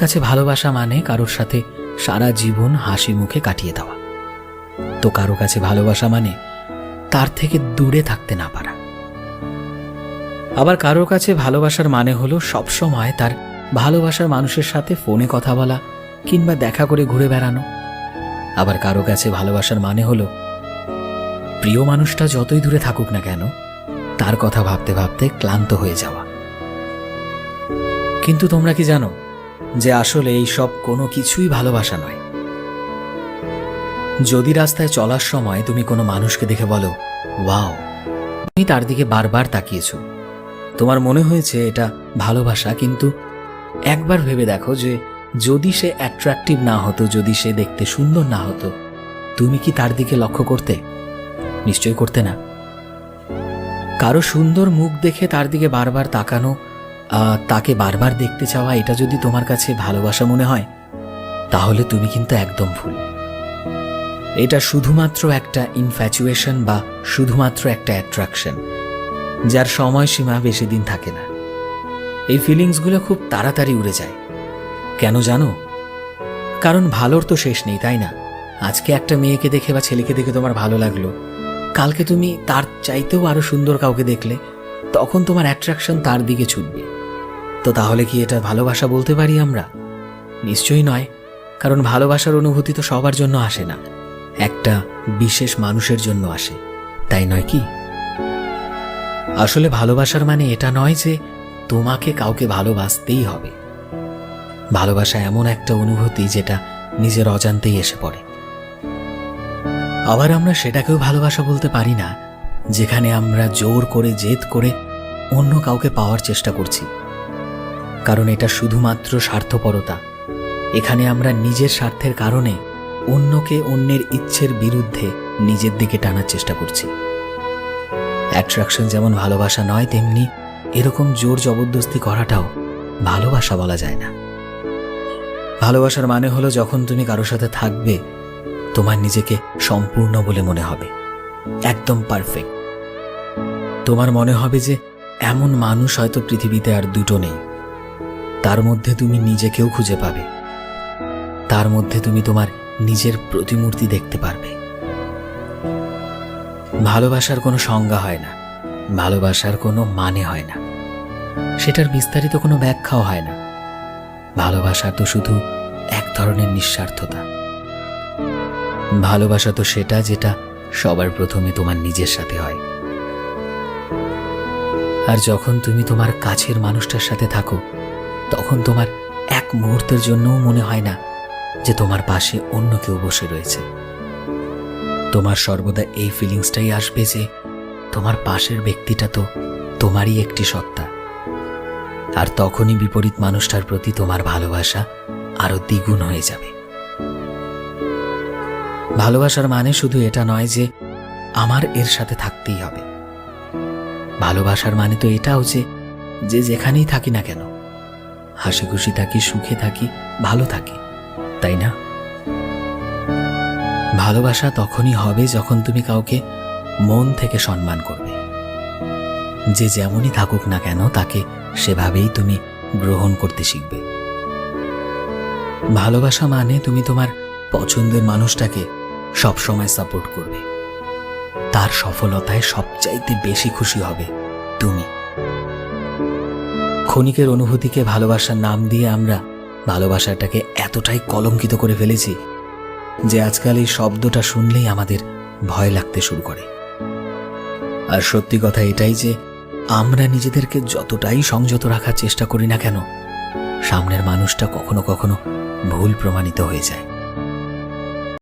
কাছে ভালোবাসা মানে কারোর সাথে সারা জীবন হাসি মুখে কাটিয়ে দেওয়া। তো কারো কাছে ভালোবাসা মানে তার থেকে দূরে থাকতে না পারা। আবার কারোর কাছে ভালোবাসার মানে হলো সবসময় তার ভালোবাসার মানুষের সাথে ফোনে কথা বলা কিংবা দেখা করে ঘুরে বেড়ানো। আবার কারো কাছে ভালোবাসার মানে হলো প্রিয় মানুষটা যতই দূরে থাকুক না কেন তার কথা ভাবতে ভাবতে ক্লান্ত হয়ে যাওয়া। কিন্তু তোমরা কি জানো যে আসলে এই সব কোনো কিছুই ভালোবাসা নয়? যদি রাস্তায় চলার সময় তুমি কোনো মানুষকে দেখে বলো ওয়াও, তুমি তার দিকে বারবার তাকিয়েছো, তোমার মনে হয়েছে এটা ভালোবাসা, কিন্তু একবার ভেবে দেখো যে যদি সে অ্যাট্রাকটিভ না হতো, যদি সে দেখতে সুন্দর না হতো, তুমি কি তার দিকে লক্ষ্য করতে? নিশ্চয়ই করতে না। কারো সুন্দর মুখ দেখে তার দিকে বারবার তাকানো, তাকে বারবার দেখতে চাওয়া, এটা যদি তোমার কাছে ভালোবাসা মনে হয় তাহলে তুমি কিন্তু একদম ভুল। এটা শুধুমাত্র একটা ইনফ্যাচুয়েশন বা শুধুমাত্র একটা অ্যাট্রাকশন, যার সময়সীমা বেশি দিন থাকে না। এই ফিলিংসগুলো খুব তাড়াতাড়ি উড়ে যায়। কেন জানো? কারণ ভালোর তো শেষ নেই, তাই না? আজকে একটা মেয়েকে দেখে বা ছেলেকে দেখে তোমার ভালো লাগলো, কালকে তুমি তার চাইতেও আরো সুন্দর কাউকে দেখলে, তখন তোমার অ্যাট্রাকশন তার দিকে ছুটবে। তো তাহলে কি এটা ভালোবাসা বলতে পারি আমরা? নিশ্চয়ই নয়, কারণ ভালোবাসার অনুভূতি তো সবার জন্য আসে না, একটা বিশেষ মানুষের জন্য আসে, তাই নয় কি? আসলে ভালোবাসার মানে এটা নয় যে তোমাকে কাউকে ভালোবাসতেই হবে। ভালোবাসা এমন একটা অনুভূতি যেটা নিজের অজান্তেই এসে পড়ে। আবার আমরা সেটাকেও ভালোবাসা বলতে পারি না যেখানে আমরা জোর করে জেদ করে অন্য কাউকে পাওয়ার চেষ্টা করছি, কারণ এটা শুধুমাত্র স্বার্থপরতা। এখানে আমরা নিজের স্বার্থের কারণে অন্যকে অন্যের ইচ্ছের বিরুদ্ধে নিজের দিকে টানার চেষ্টা করছি। অ্যাট্রাকশন যেমন ভালোবাসা নয়, তেমনি এরকম জোর জবরদস্তি করাটাও ভালোবাসা বলা যায় না। ভালোবাসার মানে হলো যখন তুমি কারোর সাথে থাকবে তোমার নিজেকে সম্পূর্ণ বলে মনে হবে, একদম পারফেক্ট। তোমার মনে হবে যে এমন মানুষ হয়তো পৃথিবীতে আর দুটো নেই। তার মধ্যে তুমি নিজেকেও খুঁজে পাবে, তার মধ্যে তুমি তোমার নিজের প্রতিমূর্তি দেখতে পারবে। ভালোবাসার কোনো সংজ্ঞা হয় না, ভালোবাসার কোনো মানে হয় না, সেটার বিস্তারিত কোনো ব্যাখ্যাও হয় না। ভালোবাসা তো শুধু এক ধরনের নিঃস্বার্থতা। ভালোবাসা তো সেটা যেটা সবার প্রথমে তোমার নিজের সাথে হয়। আর যখন তুমি তোমার কাছের মানুষটার সাথে থাকো তখন তোমার এক মুহূর্তের জন্যও মনে হয় না যে তোমার পাশে অন্য কেউ বসে রয়েছে। তোমার সর্বদা এই ফিলিংসটাই আসবে যে তোমার পাশের ব্যক্তিটা তো তোমারই একটি সত্তা। আর তখনই বিপরীত মানুষটার প্রতি তোমার ভালোবাসা আরো দ্বিগুণ হয়ে যাবে। ভালোবাসার মানে শুধু এটা নয় যে আমার এর সাথে থাকতেই হবে। ভালোবাসার মানে তো এটাও যে যেখানেই থাকি না কেন হাসি খুশি থাকি, সুখে থাকি, ভালো থাকি, তাই না? ভালোবাসা তখনই হবে যখন তুমি কাউকে মন থেকে সম্মান করবে। যে যেমনই থাকুক না কেন তাকে সেভাবেই তুমি গ্রহণ করতে শিখবে। ভালোবাসা মানে তুমি তোমার পছন্দের মানুষটাকে সবসময় সাপোর্ট করবে, তার সফলতায় সবচাইতে বেশি খুশি হবে তুমি। ক্ষণিকের অনুভূতিকে ভালোবাসার নাম দিয়ে আমরা ভালোবাসাটাকে এতটাই কলঙ্কিত করে ফেলেছি যে আজকাল এই শব্দটা শুনলেই আমাদের ভয় লাগতে শুরু করে। আর সত্যি কথা এটাই যে আমরা নিজেদেরকে যতটাই সংযত রাখার চেষ্টা করি না কেন, সামনের মানুষটা কখনো কখনো ভুল প্রমাণিত হয়ে যায়।